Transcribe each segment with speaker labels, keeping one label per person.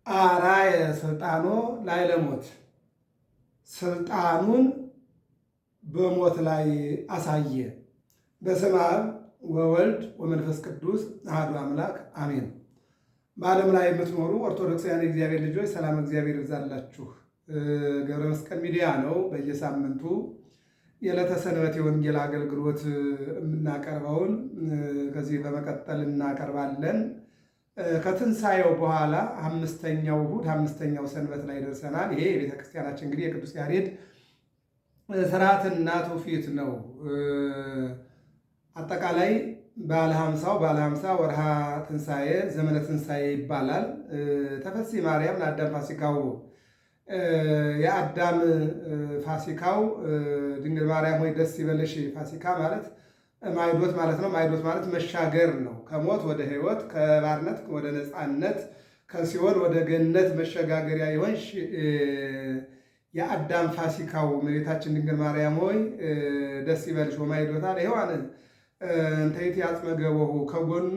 Speaker 1: አራየ ስልጣኖ ላዕለ ሞት፣ ስልጣኑን በሞት ላይ አሳየ። በስመ አብ ወወልድ ወመንፈስ ቅዱስ አሐዱ አምላክ አሜን። በዓለም ላይ የምትኖሩ ኦርቶዶክሳውያን የእግዚአብሔር ልጆች ሰላም እግዚአብሔር ይብዛላችሁ። ገብረ መስቀል ሚዲያ ነው። በየሳምንቱ የዕለተ ሰንበት የወንጌል አገልግሎት የምናቀርበውን ከዚህ በመቀጠል እናቀርባለን። ከትንሣኤው በኋላ አምስተኛው እሑድ አምስተኛው ሰንበት ላይ ደርሰናል። ይሄ የቤተክርስቲያናችን እንግዲህ የቅዱስ ያሬድ ስርዓትና ትውፊት ነው። አጠቃላይ ባለ ሀምሳ ወርሃ ትንሣኤ ዘመነ ትንሣኤ ይባላል። ተፈሲ ማርያም ለአዳም ፋሲካው፣ የአዳም ፋሲካው ድንግል ማርያም ሆይ ደስ ይበልሽ። ፋሲካ ማለት ማይዶት ማለት ነው። ማይዶት ማለት መሻገር ነው። ከሞት ወደ ሕይወት፣ ከባርነት ወደ ነፃነት፣ ከሲኦል ወደ ገነት መሸጋገሪያ የሆንሽ የአዳም ፋሲካው እመቤታችን ድንግል ማርያም ሆይ ደስ ይበልሽ። ወማይዶታ ለሔዋን እንተ ይእቲ አጽመ ገቦሁ፣ ከጎኑ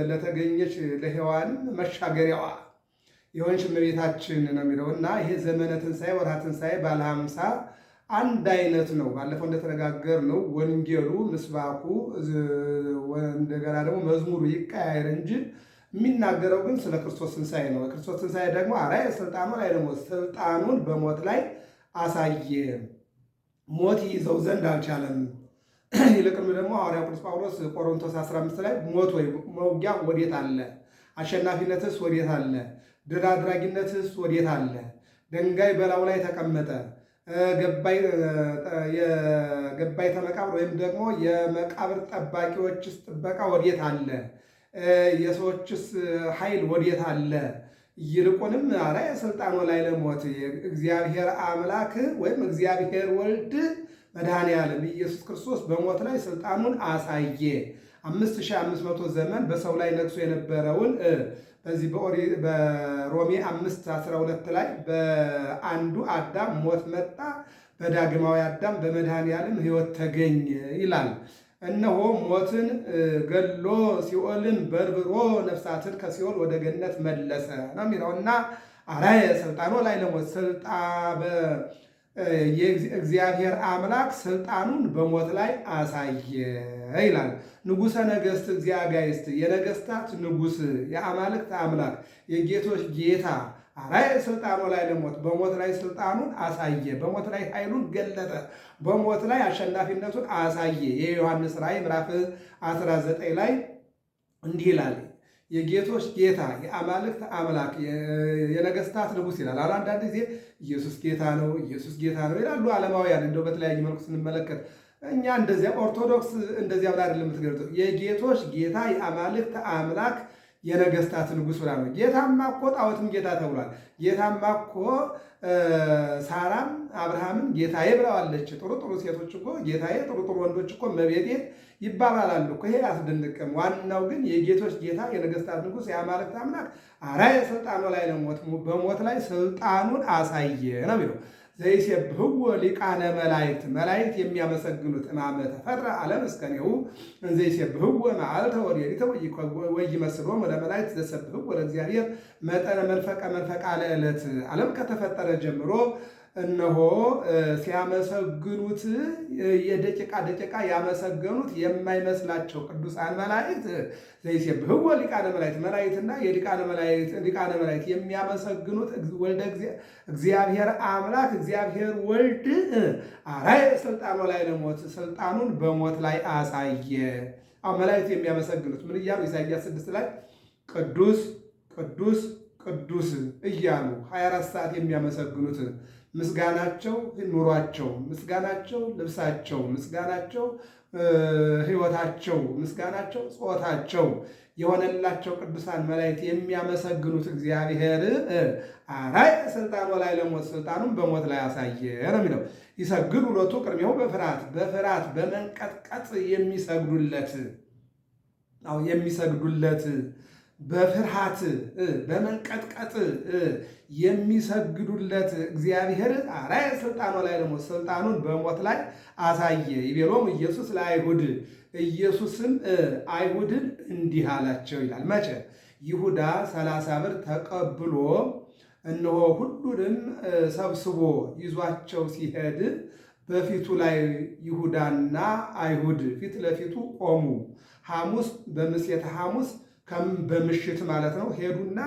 Speaker 1: ለተገኘች ለሔዋን መሻገሪያዋ የሆንሽ እመቤታችን ነው የሚለው እና ይሄ ዘመነ ትንሣኤ ወርሃ ትንሣኤ ባለ ሀምሳ አንድ አይነት ነው። ባለፈው እንደተነጋገር ነው ወንጌሉ ምስባኩ እንደገና ደግሞ መዝሙሩ ይቀያየር እንጂ የሚናገረው ግን ስለ ክርስቶስ ትንሣኤ ነው። ክርስቶስ ትንሣኤ ደግሞ አራየ ስልጣኑ ላዕለ ሞት፣ ስልጣኑን በሞት ላይ አሳየ። ሞት ይዘው ዘንድ አልቻለም። ይልቅም ደግሞ ሐዋርያው ቅዱስ ጳውሎስ ቆሮንቶስ 15 ላይ ሞት ወይ መውጊያ ወዴት አለ? አሸናፊነትስ ወዴት አለ? ድል አድራጊነትስ ወዴት አለ? ድንጋይ በላዩ ላይ ተቀመጠ፣ የገባይ ተመቃብር ወይም ደግሞ የመቃብር ጠባቂዎችስ ጥበቃ ወዴት አለ? የሰዎችስ ኃይል ወዴት አለ? ይልቁንም አራየ ስልጣኖ ላዕለ ሞት፣ እግዚአብሔር አምላክ ወይም እግዚአብሔር ወልድ መድኃኔ ዓለም ኢየሱስ ክርስቶስ በሞት ላይ ስልጣኑን አሳየ። 5500 ዘመን በሰው ላይ ነግሶ የነበረውን በዚህ በሮሜ 5:12 ላይ በአንዱ አዳም ሞት መጣ፣ በዳግማዊ አዳም በመድኃኔ ዓለም ሕይወት ተገኘ ይላል። እነሆ ሞትን ገሎ ሲኦልን በርብሮ ነፍሳትን ከሲኦል ወደ ገነት መለሰ ነው የሚለው እና አራየ ስልጣኖ ላዕለ ሞት፣ የእግዚአብሔር አምላክ ስልጣኑን በሞት ላይ አሳየ ይላል። ንጉሠ ነገሥት እግዚአጋይስት፣ የነገሥታት ንጉሥ፣ የአማልክት አምላክ፣ የጌቶች ጌታ አራየ ስልጣኖ ላዕለ ሞት፣ በሞት ላይ ስልጣኑን አሳየ፣ በሞት ላይ ኃይሉን ገለጠ፣ በሞት ላይ አሸናፊነቱን አሳየ። የዮሐንስ ራእይ ምዕራፍ 19 ላይ እንዲህ ይላል፣ የጌቶች ጌታ የአማልክት አምላክ የነገሥታት ንጉሥ ይላል። አሁን አንዳንድ ጊዜ ኢየሱስ ጌታ ነው፣ ኢየሱስ ጌታ ነው ይላሉ ዓለማውያን። እንደው በተለያየ መልኩ ስንመለከት እኛ እንደዚያ ኦርቶዶክስ እንደዚያ ብላ አይደለም የምትገልጸው። የጌቶች ጌታ የአማልክት አምላክ የነገሥታት ንጉሥ ብላ ነው። ጌታማ እኮ ጣዖትም ጌታ ተብሏል። ጌታማ እኮ ሳራም አብርሃምን ጌታዬ ብለዋለች። ጥሩ ጥሩ ሴቶች እኮ ጌታዬ፣ ጥሩ ጥሩ ወንዶች እኮ እመቤቴ ይባባላሉ እኮ። ይሄ አያስደንቅም። ዋናው ግን የጌቶች ጌታ የነገሥታት ንጉሥ የአማልክት አምላክ አራየ ስልጣኖ ላዕለ ሞት፣ በሞት ላይ ስልጣኑን አሳየ ነው የሚለው። ዘይሴብሕዎ ሊቃነ መላእክት፣ መላእክት የሚያመሰግኑት እማመ ተፈጥረ ዓለም እስከኔሁ ዘይሴብሕዎ መዓልተ ወሌሊተ ወይመስሎሙ ለመላእክት ዘሰብሕዎ ለእግዚአብሔር መጠነ መንፈቀ ለዕለት። ዓለም ከተፈጠረ ጀምሮ እነሆ ሲያመሰግኑት የደቂቃ ደቂቃ ያመሰገኑት የማይመስላቸው ቅዱሳን መላእክት ዘይሴብሕዎ ሊቃነ መላእክት፣ መላእክትና ሊቃነ መላእክት የሚያመሰግኑት ወልደ እግዚአብሔር አምላክ እግዚአብሔር ወልድ አራየ ስልጣኖ ላዕለ ሞት፣ ስልጣኑን በሞት ላይ አሳየ። አሁን መላእክት የሚያመሰግኑት ምን እያሉ? ኢሳይያስ 6 ላይ ቅዱስ ቅዱስ ቅዱስ እያሉ 24 ሰዓት የሚያመሰግኑት ምስጋናቸው ኑሯቸው፣ ምስጋናቸው ልብሳቸው፣ ምስጋናቸው ሕይወታቸው፣ ምስጋናቸው ጾታቸው የሆነላቸው ቅዱሳን መላእክት የሚያመሰግኑት እግዚአብሔር አራየ ስልጣኖ ላዕለ ሞት፣ ስልጣኑን በሞት ላይ አሳየ ነው የሚለው። ይሰግዱ ሎቱ ቅድሜሁ በፍርሃት በመንቀጥቀጥ የሚሰግዱለት የሚሰግዱለት በፍርሃት በመንቀጥቀጥ የሚሰግዱለት እግዚአብሔር አርአየ ስልጣኑ ላይ ደግሞ ስልጣኑን በሞት ላይ አሳየ። ይቤሎሙ ኢየሱስ ለአይሁድ ኢየሱስም አይሁድን እንዲህ አላቸው ይላል። መቼ? ይሁዳ 30 ብር ተቀብሎ እነሆ ሁሉንም ሰብስቦ ይዟቸው ሲሄድ በፊቱ ላይ ይሁዳና አይሁድ ፊት ለፊቱ ቆሙ። ሐሙስ በምሴተ ሐሙስ በምሽት ማለት ነው። ሄዱና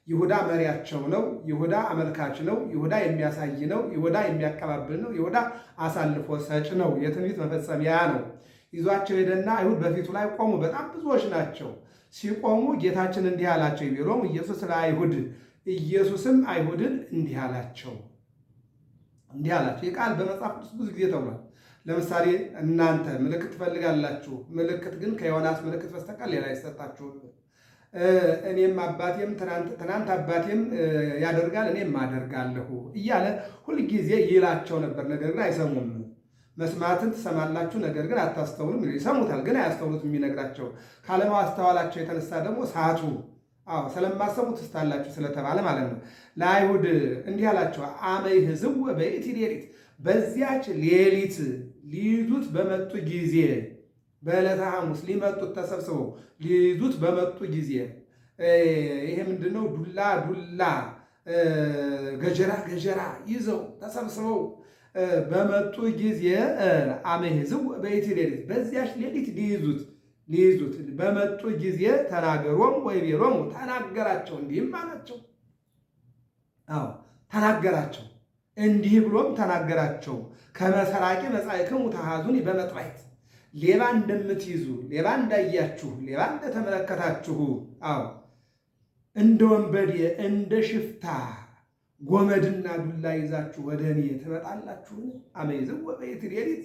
Speaker 1: ይሁዳ መሪያቸው ነው፣ ይሁዳ አመልካች ነው፣ ይሁዳ የሚያሳይ ነው፣ ይሁዳ የሚያቀባብል ነው፣ ይሁዳ አሳልፎ ሰጭ ነው፣ የትንቢት መፈጸሚያ ነው። ይዟቸው ሄደና አይሁድ በፊቱ ላይ ቆሙ። በጣም ብዙዎች ናቸው። ሲቆሙ ጌታችን እንዲህ አላቸው። ይቤሎሙ ኢየሱስ ለአይሁድ ኢየሱስም አይሁድን እንዲህ አላቸው። ይህ ቃል በመጽሐፍ ቅዱስ ብዙ ጊዜ ተብሏል። ለምሳሌ እናንተ ምልክት ትፈልጋላችሁ፣ ምልክት ግን ከዮናስ ምልክት በስተቀር ሌላ አይሰጣችሁም። እኔም አባቴም ትናንት አባቴም ያደርጋል እኔም አደርጋለሁ እያለ ሁልጊዜ ይላቸው ነበር። ነገር ግን አይሰሙም። መስማትን ትሰማላችሁ፣ ነገር ግን አታስተውሉም። ይሰሙታል፣ ግን አያስተውሉት። የሚነግራቸው ካለማስተዋላቸው የተነሳ ደግሞ ሳቱ። ስለማሰሙ ትስታላችሁ ስለተባለ ማለት ነው። ለአይሁድ እንዲህ አላቸው። አመ ይሕዝዎ በይእቲ ሌሊት፣ በዚያች ሌሊት ሊይዙት በመጡ ጊዜ፣ በዕለተ ሐሙስ ሊመጡት ተሰብስበው ሊይዙት በመጡ ጊዜ፣ ይሄ ምንድነው? ዱላ ገጀራ ይዘው ተሰብስበው በመጡ ጊዜ አመ ይሕዝዎ በይእቲ ሌሊት፣ በዚያች ሌሊት ሊይዙት በመጡ ጊዜ ተናገሮም ወይቤሎሙ፣ ተናገራቸው እንዲህም አላቸው። ተናገራቸው እንዲህ ብሎም ተናገራቸው። ከመሰራቂ መጻእክሙ ተሃዙኒ በመጥባሕት፣ ሌባ እንደምትይዙ፣ ሌባ እንዳያችሁ፣ ሌባ እንደተመለከታችሁ፣ እንደ ወንበዴ እንደ ሽፍታ ጎመድና ዱላ ይዛችሁ ወደ እኔ ትመጣላችሁን? አመ ይሕዝዎ በይእቲ ሌሊት።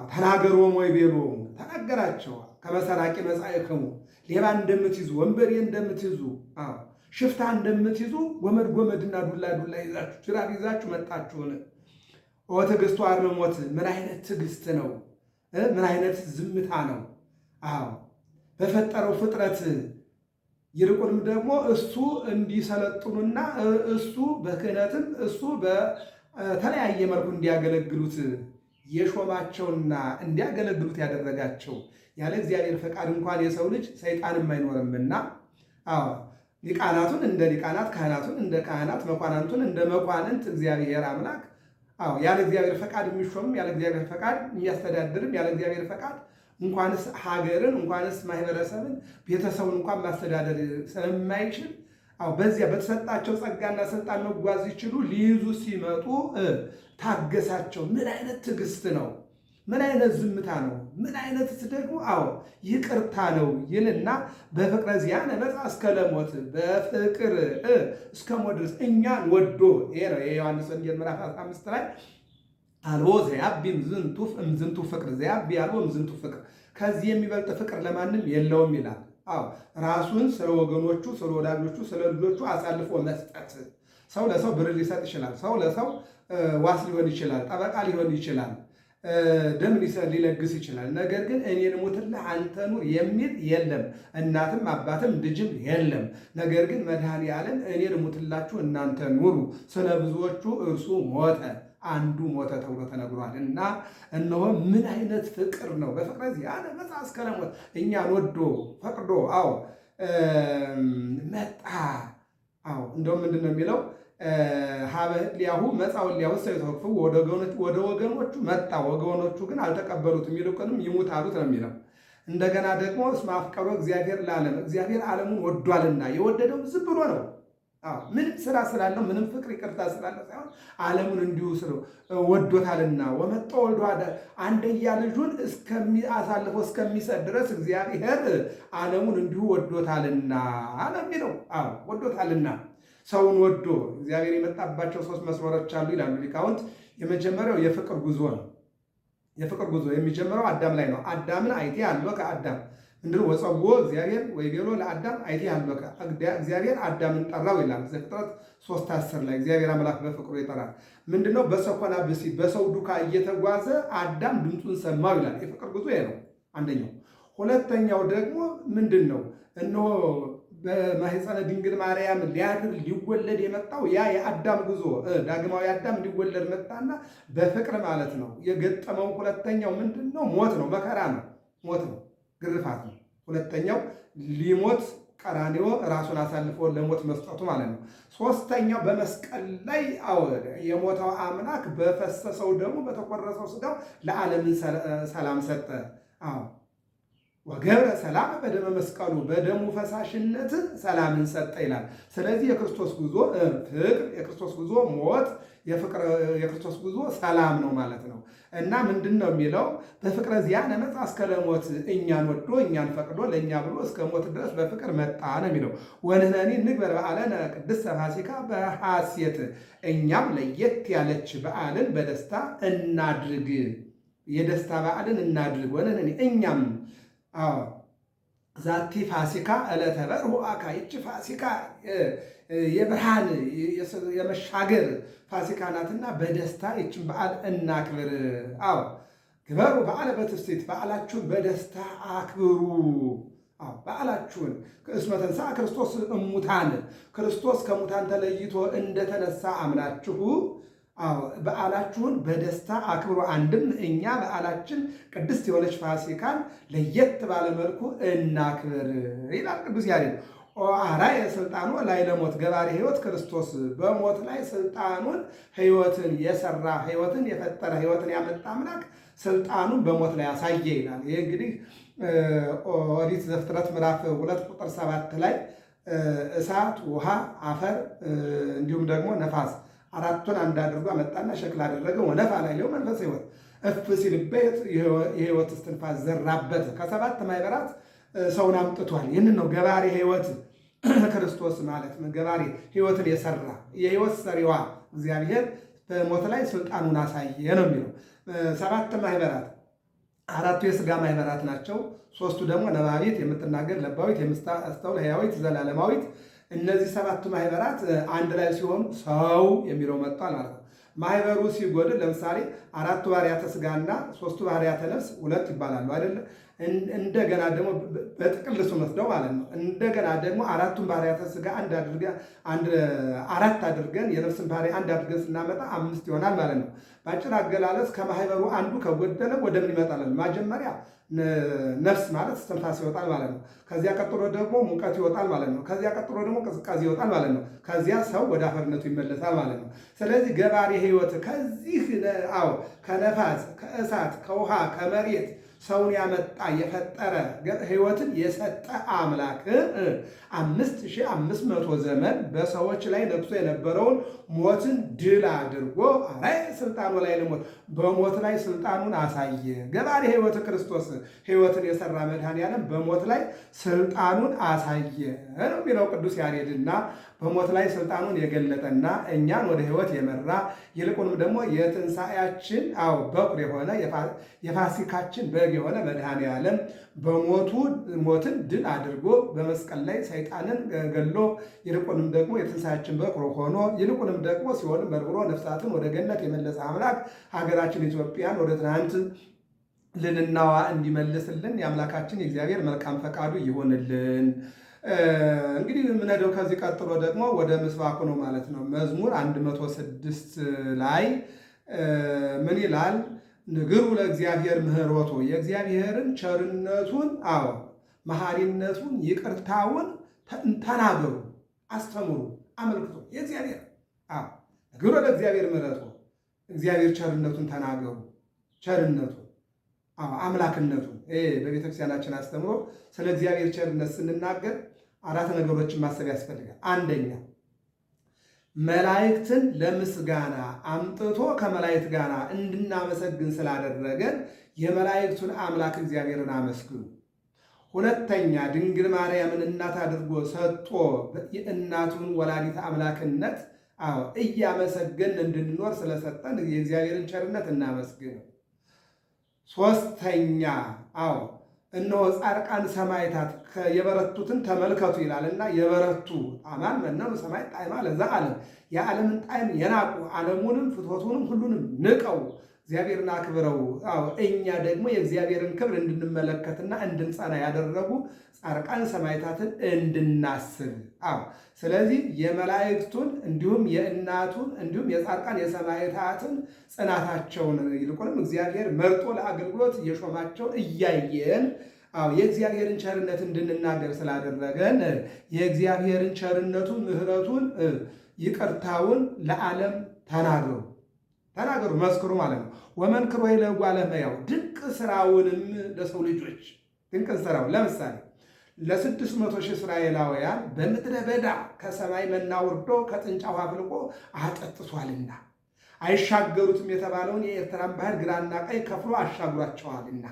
Speaker 1: ተናገሮም ወይቤሎሙ፣ ተናገራቸው። ከመሰራቂ መጻእክሙ፣ ሌባ እንደምትይዙ፣ ወንበዴ እንደምትይዙ፣ ሽፍታ እንደምትይዙ ጎመድና ዱላ ይዛችሁ ጅራፍ ይዛችሁ መጣችሁን? ኦ ትዕግሥቱ አርምሞት፣ ምን አይነት ትዕግሥት ነው! ምን አይነት ዝምታ ነው! በፈጠረው ፍጥረት ይልቁንም ደግሞ እሱ እንዲሰለጥኑና እሱ በክህነትም እሱ በተለያየ መልኩ እንዲያገለግሉት የሾማቸውና እንዲያገለግሉት ያደረጋቸው ያለ እግዚአብሔር ፈቃድ እንኳን የሰው ልጅ ሰይጣንም አይኖርምና ሊቃናቱን እንደ ሊቃናት፣ ካህናቱን እንደ ካህናት፣ መኳንንቱን እንደ መኳንንት እግዚአብሔር አምላክ ያለ እግዚአብሔር ፈቃድ የሚሾምም ያለ እግዚአብሔር ፈቃድ የሚያስተዳድርም ያለ እግዚአብሔር ፈቃድ እንኳንስ ሀገርን እንኳንስ ማህበረሰብን ቤተሰቡን እንኳን ማስተዳደር ስለማይችል በዚያ በተሰጣቸው ጸጋና ስልጣን መጓዝ ይችሉ ሊይዙ ሲመጡ ታገሳቸው። ምን አይነት ትዕግስት ነው! ምን አይነት ዝምታ ነው! ምን አይነትስ ደግሞ ይቅርታ ነው ይልና በፍቅረ ዚአነ መጽአ እስከ ለሞት፣ በፍቅር እስከ ሞት ድረስ እኛን ወዶ። ይሄ ነው የዮሐንስ ወንጌል ምዕራፍ 15 ላይ አልቦ ዘያቢ እምዝንቱ ፍቅር፣ ዘያቢ አልቦ እምዝንቱ ፍቅር፣ ከዚህ የሚበልጥ ፍቅር ለማንም የለውም ይላል። ራሱን ስለ ወገኖቹ፣ ስለ ወዳጆቹ፣ ስለ ልጆቹ አሳልፎ መስጠት። ሰው ለሰው ብር ሊሰጥ ይችላል። ሰው ለሰው ዋስ ሊሆን ይችላል። ጠበቃ ሊሆን ይችላል። ደም ሊለግስ ይችላል። ነገር ግን እኔ ልሙትልህ አንተ ኑር የሚል የለም። እናትም አባትም ልጅም የለም። ነገር ግን መድኃኔዓለም እኔ ልሙትላችሁ እናንተ ኑሩ፣ ስለ ብዙዎቹ እርሱ ሞተ፣ አንዱ ሞተ ተብሎ ተነግሯል። እና እነሆ ምን አይነት ፍቅር ነው! በፍቅረ ዚአነ መጽአ እስከ ለሞት፣ እኛን ወዶ ፈቅዶ መጣ። እንደውም ምንድን ነው የሚለው? ሀበ እልያሁ መጽአ ወእልያሁ ሰይተወክፉ፣ ወደ ወገኖቹ መጣ፣ ወገኖቹ ግን አልተቀበሉትም፣ ይልቁንም ይሙት አሉት ነው የሚለው። እንደገና ደግሞ እስመ አፍቀሮ እግዚአብሔር ለዓለም፣ እግዚአብሔር ዓለሙን ወዷልና፣ የወደደው ዝም ብሎ ነው። ምንም ስራ ስላለው ምንም ፍቅር ይቅርታ ስላለው ሳይሆን ዓለሙን እንዲሁ ወዶታልና። ወመጣ ወልዶ አንድያ ልጁን አሳልፎ እስከሚሰጥ ድረስ እግዚአብሔር ዓለሙን እንዲሁ ወዶታልና አለ የሚለው። ወዶታልና ሰውን ወዶ እግዚአብሔር የመጣባቸው 3 መስመሮች አሉ ይላሉ ሊቃውንት። የመጀመሪያው የፍቅር ጉዞ ነው። የፍቅር ጉዞ የሚጀምረው አዳም ላይ ነው። አዳምን አይቴ አለው ከአዳም እንድን ወፀዎ እግዚአብሔር ወይቤሎ ለአዳም አይቴ አልበከ እግዚአብሔር አዳምን ጠራው ይላል ዘፍጥረት 3:10 ላይ እግዚአብሔር አምላክ በፍቅሩ ይጠራል። ምንድነው? በሰኮና ብሲ በሰው ዱካ እየተጓዘ አዳም ድምፁን ሰማው ይላል። የፍቅር ጉዞ ነው አንደኛው። ሁለተኛው ደግሞ ምንድን ነው? እነሆ በማኅፀነ ድንግል ማርያም ሊያድር ሊወለድ የመጣው ያ የአዳም ጉዞ ዳግማዊ አዳም ሊወለድ መጣና በፍቅር ማለት ነው የገጠመው። ሁለተኛው ምንድን ነው? ሞት ነው፣ መከራ ነው፣ ሞት ነው፣ ግርፋት ነው። ሁለተኛው ሊሞት ቀራንዮ ራሱን አሳልፎ ለሞት መስጠቱ ማለት ነው። ሶስተኛው በመስቀል ላይ የሞተው አምላክ በፈሰሰው ደሙ በተቆረሰው ስጋው ለዓለምን ሰላም ሰጠ። ወገብረ ሰላም በደመ መስቀሉ በደሙ ፈሳሽነት ሰላምን ሰጠ ይላል። ስለዚህ የክርስቶስ ጉዞ ፍቅር፣ የክርስቶስ ጉዞ ሞት፣ የክርስቶስ ጉዞ ሰላም ነው ማለት ነው። እና ምንድን ነው የሚለው? በፍቅረ ዚአነ መጽአ እስከ ለሞት እኛን ወዶ እኛን ፈቅዶ ለእኛ ብሎ እስከ ሞት ድረስ በፍቅር መጣ ነው የሚለው። ወንሕነኒ ንግበር በዓለነ ቅድስተ ፋሲካ በሐሴት እኛም ለየት ያለች በዓልን በደስታ እናድርግ፣ የደስታ በዓልን እናድርግ። ወንሕነኒ እኛም ዛቲ ፋሲካ ዕለተ በርሁ አካ ይቺ ፋሲካ የብርሃን የመሻገር ፋሲካ ናትና በደስታ ይችን በዓል እናክብር። ግበሩ በዓለ በትፍሥሕት በዓላችሁን በደስታ አክብሩ። በዓላችሁን እስመ ተንሥአ ክርስቶስ እሙታን ክርስቶስ ከሙታን ተለይቶ እንደተነሳ አምናችሁ በዓላችሁን በደስታ አክብሩ። አንድም እኛ በዓላችን ቅድስት የሆነች ፋሲካን ለየት ባለ መልኩ እናክብር ይላል ቅዱስ ያሬድ። አርአየ ስልጣኑ ላይ ለሞት ገባሬ ሕይወት ክርስቶስ በሞት ላይ ስልጣኑን ሕይወትን የሰራ ሕይወትን የፈጠረ ሕይወትን ያመጣ አምላክ ስልጣኑን በሞት ላይ ያሳየ ይላል። ይህ እንግዲህ ኦሪት ዘፍጥረት ምዕራፍ 2 ቁጥር 7 ላይ እሳት፣ ውሃ፣ አፈር እንዲሁም ደግሞ ነፋስ አራቱን አንድ አድርጎ አመጣና ሸክላ አደረገ። ወነፋ ላዕሌሁ መንፈሰ ሕይወት እፍ ሲልበት የሕይወት እስትንፋስ ዘራበት። ከሰባት ማኅበራት ሰውን አምጥቷል። ይህንን ነው ገባሬ ሕይወት ክርስቶስ ማለት ነው። ገባሬ ሕይወትን የሰራ የሕይወት ሰሪዋ እግዚአብሔር በሞት ላይ ስልጣኑን አሳየ ነው የሚለው። ሰባት ማኅበራት አራቱ የሥጋ ማኅበራት ናቸው። ሦስቱ ደግሞ ነባቢት የምትናገር፣ ለባዊት የምታስተውል፣ ሕያዊት ዘላለማዊት። እነዚህ ሰባቱ ማኅበራት አንድ ላይ ሲሆኑ ሰው የሚለው መጥቷል ማለት ነው። ማኅበሩ ሲጎድል ለምሳሌ አራቱ ባህርያተ ሥጋና ሦስቱ ባህርያተ ነፍስ ሁለት ይባላሉ አይደለ? እንደገና ደግሞ በጥቅል ስንወስደው ማለት ነው። እንደገና ደግሞ አራቱን ባህርያተ ሥጋ አራት አድርገን የነፍስን ባህሪ አንድ አድርገን ስናመጣ 5 ይሆናል ማለት ነው። በአጭር አገላለጽ ከማኅበሩ አንዱ ከጎደለ ወደ ምን ይመጣል? መጀመሪያ ነፍስ ማለት እስትንፋስ ይወጣል ማለት ነው። ከዚያ ቀጥሎ ደግሞ ሙቀት ይወጣል ማለት ነው። ከዚያ ቀጥሎ ደግሞ ቅዝቃዜ ይወጣል ማለት ነው። ከዚያ ሰው ወደ አፈርነቱ ይመለሳል ማለት ነው። ስለዚህ ገባሬ ሕይወት ከዚህ ከነፋስ፣ ከእሳት፣ ከውሃ፣ ከመሬት ሰውን ያመጣ የፈጠረ ሕይወትን የሰጠ አምላክ 5500 ዘመን በሰዎች ላይ ነግሶ የነበረውን ሞትን ድል አድርጎ ስልጣኑ ላይ ለሞት በሞት ላይ ስልጣኑን አሳየ። ገባሬ ሕይወት ክርስቶስ ሕይወትን የሰራ መድኃኔዓለም በሞት ላይ ስልጣኑን አሳየ ነው የሚለው ቅዱስ ያሬድና በሞት ላይ ስልጣኑን የገለጠና እኛን ወደ ሕይወት የመራ ይልቁንም ደግሞ የትንሣኤያችን በኩር የሆነ የፋሲካችን በግ የሆነ መድኃኔዓለም በሞቱ ሞትን ድል አድርጎ በመስቀል ላይ ሰይጣንን ገሎ ይልቁንም ደግሞ የትንሣኤያችን በኩር ሆኖ ይልቁንም ደግሞ ሲኦልን በርብሮ ነፍሳትን ወደ ገነት የመለሰ አምላክ ሀገራችን ኢትዮጵያን ወደ ትናንት ልንናዋ እንዲመልስልን የአምላካችን የእግዚአብሔር መልካም ፈቃዱ ይሆንልን። እንግዲህ የምንሄደው ከዚህ ቀጥሎ ደግሞ ወደ ምስባኩ ነው ማለት ነው። መዝሙር 106 ላይ ምን ይላል? ንግሩ ለእግዚአብሔር ምህሮቱ የእግዚአብሔርን ቸርነቱን መሐሪነቱን ይቅርታውን ተናገሩ፣ አስተምሩ፣ አመልክቱ። የእግዚአብሔር ንግሩ ለእግዚአብሔር ምህረቱ እግዚአብሔር ቸርነቱን ተናገሩ። ቸርነቱን አምላክነቱን በቤተክርስቲያናችን አስተምሮ ስለ እግዚአብሔር ቸርነት ስንናገር 4 ነገሮችን ማሰብ ያስፈልጋል። አንደኛ መላእክትን ለምስጋና አምጥቶ ከመላእክት ጋር እንድናመሰግን ስላደረገን የመላእክቱን አምላክ እግዚአብሔርን አመስግኑ። ሁለተኛ ድንግል ማርያምን እናት አድርጎ ሰጥቶ የእናቱን ወላዲተ አምላክነት እያመሰገን እንድንኖር ስለሰጠን የእግዚአብሔርን ቸርነት እናመስግን። ሶስተኛ እነሆ ጻድቃን ሰማዕታት የበረቱትን ተመልከቱ ይላልና የበረቱ አማን መነኑ ሰማይ ጣዕማ ለዛ ዓለም የዓለምን ጣዕም የናቁ ዓለሙንም ፍትወቱንም ሁሉንም ንቀው እግዚአብሔርን አክብረው እኛ ደግሞ የእግዚአብሔርን ክብር እንድንመለከትና እንድንጸና ያደረጉ ጻድቃን ሰማዕታትን እንድናስብ። ስለዚህ የመላእክቱን እንዲሁም የእናቱን እንዲሁም የጻድቃን የሰማዕታትን ጽናታቸውን ይልቁንም እግዚአብሔር መርጦ ለአገልግሎት የሾማቸውን እያየን የእግዚአብሔርን ቸርነት እንድንናገር ስላደረገን የእግዚአብሔርን ቸርነቱን፣ ምሕረቱን፣ ይቅርታውን ለዓለም ተናገሩ መስክሩ ማለት ነው። ወመንክሮ ለጓለ እመሕያው ድንቅ ስራውንም ለሰው ልጆች ድንቅ ስራው ለምሳሌ ለ600,000 እስራኤላውያን በምድረ በዳ ከሰማይ መና ወርዶ ከጥንጫ ውሃ አፍልቆ አጠጥቷልና አይሻገሩትም የተባለውን የኤርትራን ባህር ግራና ቀኝ ከፍሎ አሻግሯቸዋልና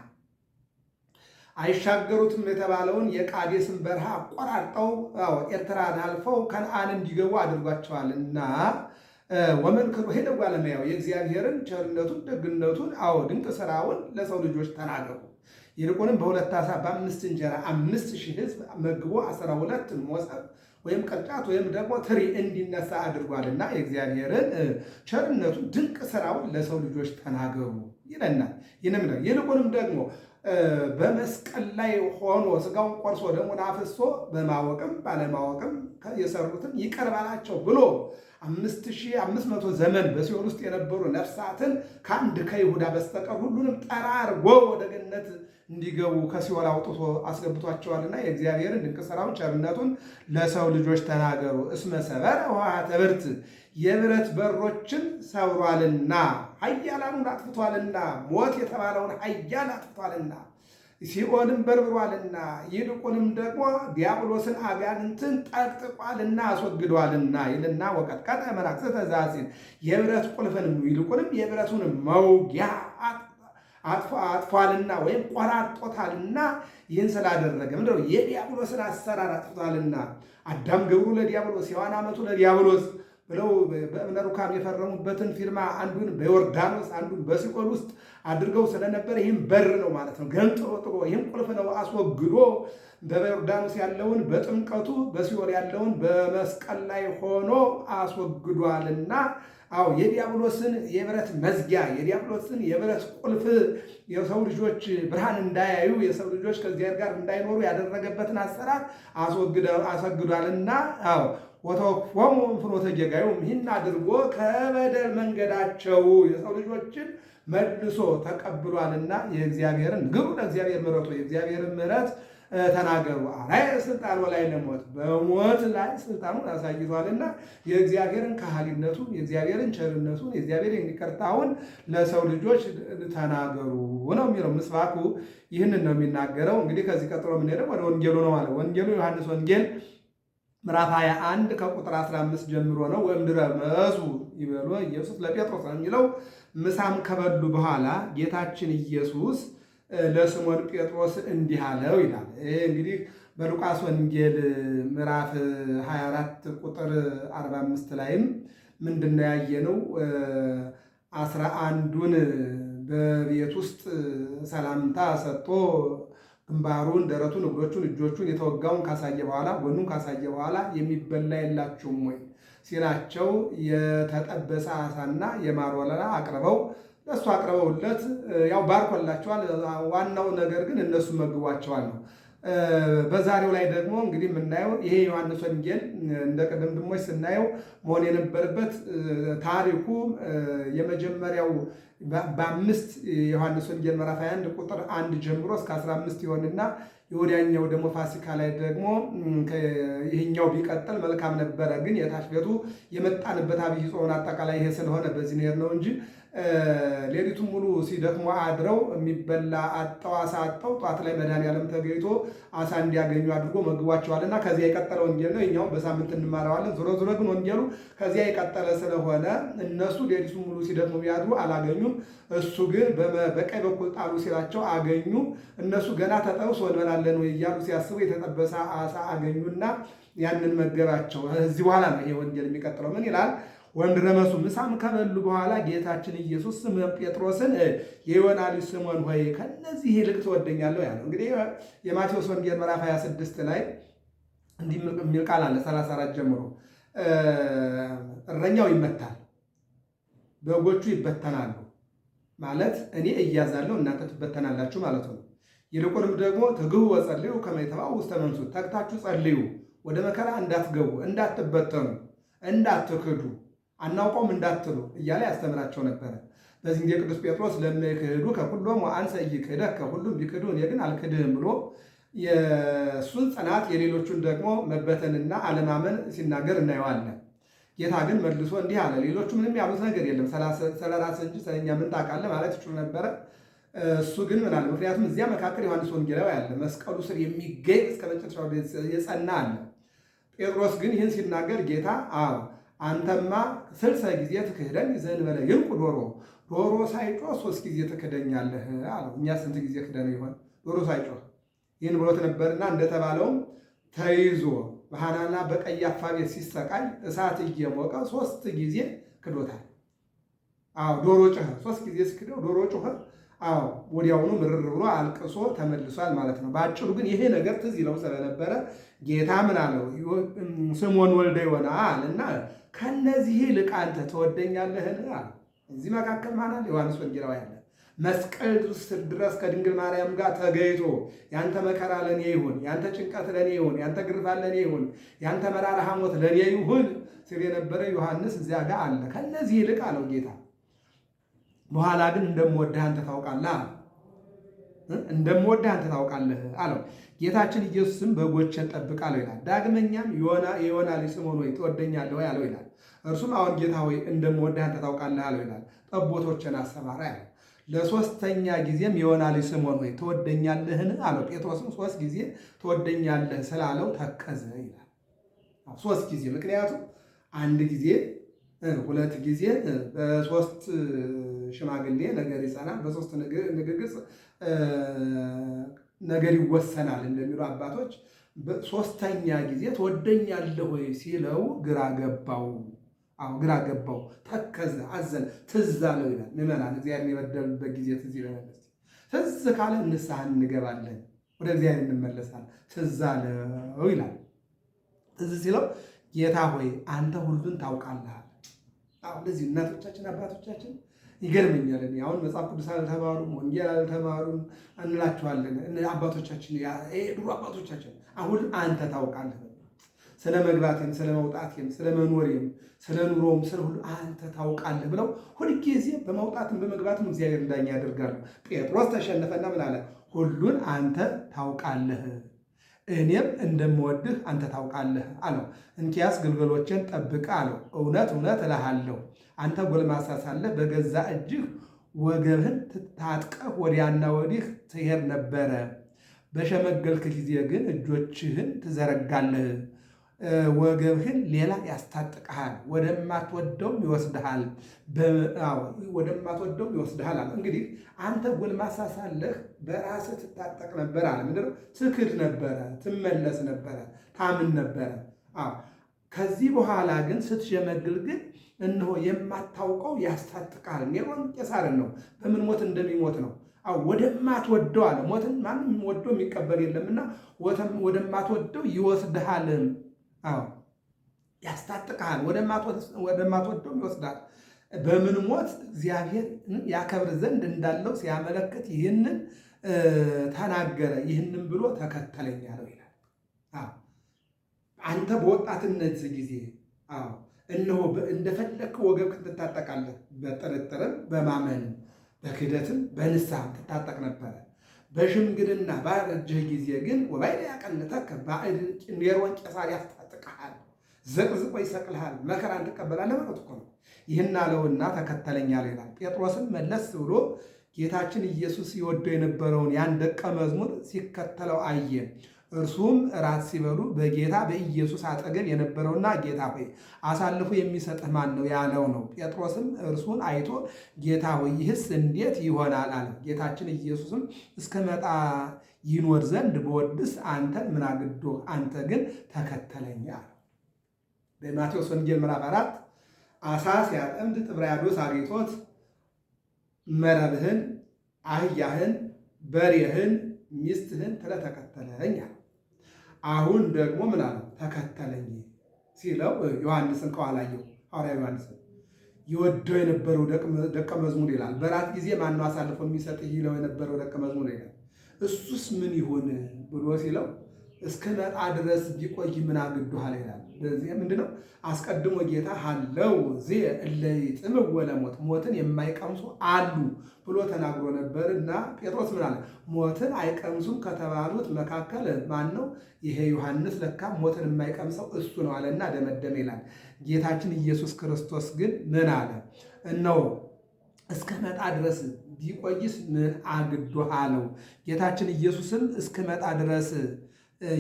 Speaker 1: አይሻገሩትም የተባለውን የቃዴስን በረሃ አቆራርጠው ኤርትራን አልፈው ከነዓን እንዲገቡ አድርጓቸዋልና ወመንክሩ ለጓለ እመሕያው የእግዚአብሔርን ቸርነቱን ደግነቱን ድንቅ ስራውን ለሰው ልጆች ተናገሩ። ይልቁንም በሁለት ዓሣ በ5 እንጀራ 5,000 ሕዝብ መግቦ 12 ሞሰብ ወይም ቅርጫት ወይም ደግሞ ትሪ እንዲነሳ አድርጓልና የእግዚአብሔርን ቸርነቱን ድንቅ ስራውን ለሰው ልጆች ተናገሩ ይለናል። ይልቁንም ደግሞ በመስቀል ላይ ሆኖ ስጋውን ቆርሶ ደሙን አፍሶ በማወቅም ባለማወቅም የሰሩትን ይቅር በላቸው ብሎ 5,500 ዘመን በሲኦል ውስጥ የነበሩ ነፍሳትን ከአንድ ከይሁዳ በስተቀር ሁሉንም ጠራርጎ ወደ ገነት እንዲገቡ ከሲኦል አውጥቶ አስገብቷቸዋልና የእግዚአብሔርን ድንቅ ስራውን ቸርነቱን ለሰው ልጆች ተናገሩ። እስመ ሰበረ ውሃተ ብርት የብረት በሮችን ሰብሯልና ኃያላኑን አጥፍቷልና ሞት የተባለውን ኃያል አጥፍቷልና ሲኦልን በርብሯልና ይልቁንም ደግሞ ዲያብሎስን አጋንንትን ጠቅጥቋልና አስወግዷልና ይልና ወቀጥቀጠ መናክስተ ዘአሲር የብረት ቁልፍንም ይልቁንም የብረቱን መውጊያ አጥፏልና ወይም ቆራርጦታልና ይህን ስላደረገ ምንድነው የዲያብሎስን አሰራር አጥፍቷልና አዳም ገብሩ ለዲያብሎስ ሔዋን አመቱ ለዲያብሎስ ብለው በእምነ ሩካም የፈረሙበትን ፊርማ አንዱን በዮርዳኖስ አንዱን በሲኦል ውስጥ አድርገው ስለነበር ይህም በር ነው ማለት ነው። ገንጥሎ ጥሎ ይህም ቁልፍ ነው አስወግዶ በዮርዳኖስ ያለውን በጥምቀቱ በሲኦል ያለውን በመስቀል ላይ ሆኖ አስወግዷልና የዲያብሎስን የብረት መዝጊያ የዲያብሎስን የብረት ቁልፍ የሰው ልጆች ብርሃን እንዳያዩ የሰው ልጆች ከእግዚአብሔር ጋር እንዳይኖሩ ያደረገበትን አሰራር አስወግዷልና ወተወክፎሙ ፍኖተ ጌጋዮሙ ይህን አድርጎ ከበደል መንገዳቸው የሰው ልጆችን መልሶ ተቀብሏልና የእግዚአብሔርን ግሩ ለእግዚአብሔር ምሕረቱ የእግዚአብሔርን ምሕረት ተናገሩ። አራየ ስልጣን ላይ ለሞት በሞት ላይ ስልጣኑን አሳይቷልና የእግዚአብሔርን ካህሊነቱን የእግዚአብሔርን ቸርነቱን የእግዚአብሔርን ይቅርታውን ለሰው ልጆች ተናገሩ ነው የሚለው ምስባኩ። ይህንን ነው የሚናገረው። እንግዲህ ከዚህ ቀጥሎ የምንሄደው ወደ ወንጌሉ ነው ማለት ወንጌሉ ዮሐንስ ወንጌል ምዕራፍ 21 ከቁጥር 15 ጀምሮ ነው። ወእምድኅረ መጹ ይቤሎ ኢየሱስ ለጴጥሮስ ነው የሚለው። ምሳም ከበሉ በኋላ ጌታችን ኢየሱስ ለስምዖን ጴጥሮስ እንዲህ አለው ይላል። እንግዲህ በሉቃስ ወንጌል ምዕራፍ 24 ቁጥር 45 ላይም ምንድነው ያየነው? 11ዱን በቤት ውስጥ ሰላምታ ሰጥቶ ግንባሩን፣ ደረቱን፣ እግሮቹን፣ እጆቹን የተወጋውን ካሳየ በኋላ ጎኑን ካሳየ በኋላ የሚበላ የላችሁም ወይ ሲላቸው የተጠበሰ ዓሣና የማር ወለላ አቅርበው ለእሱ አቅርበውለት ያው ባርኮላቸዋል። ዋናው ነገር ግን እነሱ መግቧቸዋል ነው። በዛሬው ላይ ደግሞ እንግዲህ የምናየው ይሄ ዮሐንስ ወንጌል እንደ ቅድምድሞች ስናየው መሆን የነበረበት ታሪኩ የመጀመሪያው በ5 ዮሐንስ ወንጌል ምዕራፍ 21 ቁጥር 1 ጀምሮ እስከ 15 ይሆንና የወዲያኛው ደግሞ ፋሲካ ላይ ደግሞ ይሄኛው ቢቀጥል መልካም ነበረ። ግን የታች ቤቱ የመጣንበት አብይ ጾም አጠቃላይ ይሄ ስለሆነ በዚህ ነው ነው እንጂ ሌሊቱን ሙሉ ሲደክሙ አድረው የሚበላ አጠው አሳ አጠው ጧት ላይ መድኃኔዓለም ተገኝቶ አሳ እንዲያገኙ አድርጎ መግቧቸዋልና ከዚያ የቀጠለ ወንጌል ነው። እኛው በሳምንት እንማረዋለን። ዞሮ ዞሮ ግን ወንጌሉ ከዚያ የቀጠለ ስለሆነ እነሱ ሌሊቱን ሙሉ ሲደክሙ ቢያድሩ አላገኙም። እሱ ግን በቀኝ በኩል ጣሉ ሲላቸው አገኙ። እነሱ ገና ተጠብሶ እንበላለን ወይ እያሉ ሲያስቡ የተጠበሰ አሳ አገኙና ያንን መገባቸው። እዚህ በኋላ ነው ይሄ ወንጌል የሚቀጥለው። ምን ይላል? ወንድረመሱ ምሳም ከበሉ በኋላ ጌታችን ኢየሱስ ስምዖን ጴጥሮስን የዮና ልጅ ስምዖን ሆይ ከነዚህ ይልቅ ትወደኛለህ ያለው። እንግዲህ የማቴዎስ ወንጌል ምዕራፍ 26 ላይ እንዲህ የሚል ቃል አለ 34 ጀምሮ እረኛው ይመታል፣ በጎቹ ይበተናሉ ማለት እኔ እያዛለሁ እናንተ ትበተናላችሁ ማለት ነው። ይልቁንም ደግሞ ትግቡ ወጸልዩ ከመ ይትባኡ ውስተ መንሱት፣ ተግታችሁ ጸልዩ ወደ መከራ እንዳትገቡ፣ እንዳትበተኑ፣ እንዳትክዱ፣ አናውቀውም እንዳትሉ እያለ ያስተምራቸው ነበረ። በዚህ ጊዜ ቅዱስ ጴጥሮስ ለሚክህዱ ከሁሉም ወአንሰ ኢክህደከ፣ ከሁሉም ቢክዱ እኔ ግን አልክድህም ብሎ የእሱን ጽናት የሌሎቹን ደግሞ መበተንና አለማመን ሲናገር እናየዋለን። ጌታ ግን መልሶ እንዲህ አለ። ሌሎቹ ምንም ያሉት ነገር የለም፣ ስለ ራስህ እንጂ ስለኛ ምን ታውቃለህ ማለት ይችሉ ነበረ። እሱ ግን ምን አለ? ምክንያቱም እዚያ መካከል ዮሐንስ ወንጌላዊ አለ፣ መስቀሉ ስር የሚገኝ እስከ መጨረሻው የጸና አለ። ጴጥሮስ ግን ይህን ሲናገር ጌታ አንተማ 60 ጊዜ ትክህደኝ ዘእንበለ ይንቁ ዶሮ ሳይጮህ 3 ጊዜ ትክደኛለህ አለው። እኛ ስንት ጊዜ ክደነው ይሆን? ዶሮ ሳይጮህ ይህን ብሎት ነበርና እንደተባለውም ተይዞ በሐናና በቀያፋ ቤት ሲሰቃይ እሳት እየሞቀ 3 ጊዜ ክዶታል። ዶሮ ጮኸ። 3 ጊዜ ሲክደው ዶሮ ጮኸ። ወዲያውኑ ምርር ብሎ አልቅሶ ተመልሷል ማለት ነው። በአጭሩ ግን ይሄ ነገር ትዝ ይለው ስለነበረ ጌታ ምን አለው? ስምዖን ወልደ ዮና አለና ከነዚህ ይልቅ አንተ ትወደኛለህን አለ። እዚህ መካከል ማን አለ? ዮሐንስ ወንጌላዊ አለ። መስቀል ድረስ ከድንግል ማርያም ጋር ተገይቶ ያንተ መከራ ለኔ ይሁን፣ ያንተ ጭንቀት ለኔ ይሁን፣ ያንተ ግርፋት ለኔ ይሁን፣ ያንተ መራራ ሐሞት ለኔ ይሁን ሲል የነበረ ዮሐንስ እዚያ ጋር አለ። ከነዚህ ይልቅ አለው ጌታ። በኋላ ግን እንደምወድህ አንተ ታውቃለህ፣ እንደምወድህ አንተ ታውቃለህ አለው። ጌታችን ኢየሱስም በጎቼን ጠብቅ አለው ይላል። ዳግመኛም የዮና ልጅ ስምዖን ሆይ ትወደኛለህ ወይ አለው ይላል። እርሱም አዎን ጌታ ሆይ እንደምወድህ አንተ ታውቃለህ አለው ይላል። ጠቦቶችን አሰማራ ያለው። ለሶስተኛ ጊዜም የዮና ልጅ ስምዖን ሆይ ትወደኛለህን አለው። ጴጥሮስም 3 ጊዜ ትወደኛለህ ስላለው ተከዘ ይላል። 3 ጊዜ ምክንያቱም 1 ጊዜ 2 ጊዜ በ3 ሽማግሌ ነገር ይጸናል፣ በ3 ንግግር ነገር ይወሰናል እንደሚሉ አባቶች። በ3ኛ ጊዜ ትወደኛለህ ወይ ሲለው ግራ ገባው። ግራ ገባው፣ ተከዘ፣ አዘነ፣ ትዝ አለው ይላል። ምዕመናን እግዚአብሔር የበደሉበት ጊዜ ትዝ ይለናል። ትዝ ካለ ንስሐ እንገባለን፣ ወደ እግዚአብሔር እንመለሳለን። ትዝ አለው ይላል። ትዝ ሲለው ጌታ ሆይ አንተ ሁሉን ታውቃለህ። ለዚህ እናቶቻችን አባቶቻችን ይገርመኛል። አሁን መጽሐፍ ቅዱስ አልተማሩም፣ ወንጌል አልተማሩም እንላቸዋለን። አባቶቻችን ድሮ አባቶቻችን አሁን አንተ ታውቃለህ፣ ስለ መግባቴም ስለ መውጣቴም ስለ መኖሬም ስለ ኑሮም ስለ ሁሉ አንተ ታውቃለህ ብለው ሁልጊዜ በመውጣትም በመግባትም እግዚአብሔር እንዳኛ ያደርጋሉ። ጴጥሮስ ተሸነፈና ምን አለ? ሁሉን አንተ ታውቃለህ፣ እኔም እንደምወድህ አንተ ታውቃለህ አለው። እንኪያስ ግልገሎችን ጠብቅ አለው። እውነት እውነት እልሃለሁ አንተ ጎልማሳ ሳለህ በገዛ እጅህ ወገብህን ታጥቀህ ወዲያና ወዲህ ትሄድ ነበረ። በሸመገልክ ጊዜ ግን እጆችህን ትዘረጋለህ፣ ወገብህን ሌላ ያስታጥቅሃል፣ ወደማትወደውም ይወስድሃል አለ። እንግዲህ አንተ ጎልማሳ ሳለህ በራስህ ትታጠቅ ነበር አለ። ምንድን ነው? ትክድ ነበረ፣ ትመለስ ነበረ፣ ታምን ነበረ። ከዚህ በኋላ ግን ስትሸመግል ግን እነሆ የማታውቀው ያስታጥቃል። ኔሮን ቄሳርን ነው በምን ሞት እንደሚሞት ነው። ወደማትወደው አለ። ሞትን ማንም ወደው የሚቀበል የለምና ወደማትወደው ይወስድሃል። ያስታጥቃል፣ ወደማትወደው ይወስዳል። በምን ሞት እግዚአብሔር ያከብር ዘንድ እንዳለው ሲያመለክት ይህንን ተናገረ። ይህንን ብሎ ተከተለኝ አለው ይላል። አንተ በወጣትነት ጊዜ እነሆ እንደፈለክ ወገብህን ትታጠቃለህ። በጥርጥርም በማመንም በክህደትም በንስሐም ትታጠቅ ነበረ። በሽምግልና ባረጀህ ጊዜ ግን ወባይላ ያቀንተከ ኔሮን ቄሳር ያስታጥቅሃል፣ ዘቅዝቆ ይሰቅልሃል፣ መከራን ትቀበላለህ ማለት እኮ ነው። ይህን አለውና ተከተለኝ አለው ይላል። ጴጥሮስም መለስ ብሎ ጌታችን ኢየሱስ ይወደው የነበረውን ያን ደቀ መዝሙር ሲከተለው አየ። እርሱም እራት ሲበሉ በጌታ በኢየሱስ አጠገብ የነበረውና ጌታ ሆይ አሳልፎ የሚሰጥህ ማን ነው ያለው ነው። ጴጥሮስም እርሱን አይቶ ጌታ ሆይ ይህስ እንዴት ይሆናል አለ። ጌታችን ኢየሱስም እስከመጣ ይኖር ዘንድ በወድስ አንተን ምን አግዶህ? አንተ ግን ተከተለኝ አለ። በማቴዎስ ወንጌል ምዕራፍ 4 አሳ ሲያጠምድ ጥብርያዶስ አግኝቶት መረብህን፣ አህያህን፣ በሬህን፣ ሚስትህን ትለህ ተከተለኝ አለ። አሁን ደግሞ ምን አለው? ተከተለኝ ሲለው ዮሐንስን ከኋላየው ሐዋርያ ዮሐንስን ይወደው የነበረው ደቀ መዝሙር ይላል። በራት ጊዜ ማነው አሳልፎ የሚሰጥ ይለው የነበረው ደቀ መዝሙር ይላል። እሱስ ምን ይሆን ብሎ ሲለው እስክመጣ ድረስ ቢቆይ ምን አግዶሃል ይላል። በዚህ ምንድነው? አስቀድሞ ጌታ ሀለው ዜ እለ ይጥምው ለሞት ሞትን የማይቀምሱ አሉ ብሎ ተናግሮ ነበር እና ጴጥሮስ ምን አለ? ሞትን አይቀምሱም ከተባሉት መካከል ማን ነው? ይሄ ዮሐንስ ለካ ሞትን የማይቀምሰው እሱ ነው አለና ደመደመ ይላል። ጌታችን ኢየሱስ ክርስቶስ ግን ምን አለ? እነሆ እስከመጣ ድረስ ቢቆይስ ምን አግዶህ አለው። ጌታችን ኢየሱስም እስከመጣ ድረስ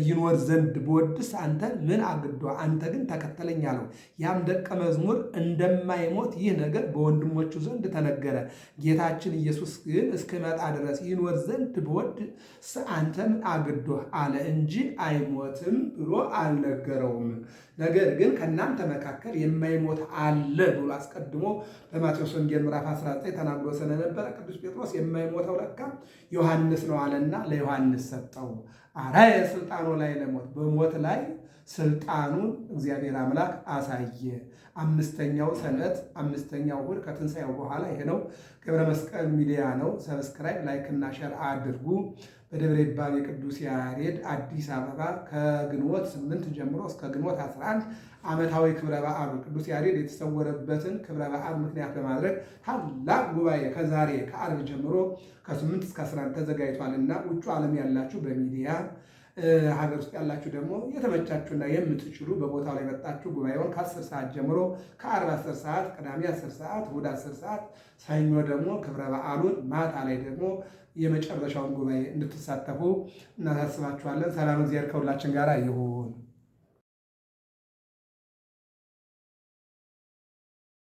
Speaker 1: ይኖር ዘንድ ብወድስ አንተ ምን አግዶ? አንተ ግን ተከተለኝ አለው። ያም ደቀ መዝሙር እንደማይሞት ይህ ነገር በወንድሞቹ ዘንድ ተነገረ። ጌታችን ኢየሱስ ግን እስክመጣ ድረስ ይኖር ዘንድ ብወድስ አንተ ምን አግዶ አለ እንጂ አይሞትም ብሎ አልነገረውም። ነገር ግን ከእናንተ መካከል የማይሞት አለ ብሎ አስቀድሞ በማቴዎስ ወንጌል ምዕራፍ 19 ተናግሮ ስለነበረ ቅዱስ ጴጥሮስ የማይሞተው ለካ ዮሐንስ ነው አለና ለዮሐንስ ሰጠው። አራየ ስልጣኑ ላይ ለሞት በሞት ላይ ስልጣኑን እግዚአብሔር አምላክ አሳየ። አምስተኛው ሰንበት አምስተኛው እሑድ ከትንሣኤው በኋላ ይሄ ነው። ገብረ መስቀል ሚዲያ ነው። ሰብስክራይብ፣ ላይክ እና ሸር አድርጉ። በደብረ ይባቤ ቅዱስ ያሬድ አዲስ አበባ ከግንቦት 8 ጀምሮ እስከ ግንቦት 11 ዓመታዊ ክብረ በዓሉ ቅዱስ ያሬድ የተሰወረበትን ክብረ በዓል ምክንያት በማድረግ ታላቅ ጉባኤ ከዛሬ ከዓርብ ጀምሮ ከ8 እስከ 11 ተዘጋጅቷልና ውጩ ዓለም ያላችሁ በሚዲያ ሀገር ውስጥ ያላችሁ ደግሞ የተመቻችሁና የምትችሉ በቦታው ላይ መጣችሁ ጉባኤውን ከ10 ሰዓት ጀምሮ ከዓርብ 10 ሰዓት፣ ቅዳሜ 10 ሰዓት፣ እሑድ 10 ሰዓት፣ ሰኞ ደግሞ ክብረ በዓሉን ማታ ላይ ደግሞ የመጨረሻውን ጉባኤ እንድትሳተፉ እናሳስባችኋለን። ሰላም እግዚአብሔር ከሁላችን ጋር ይሁን።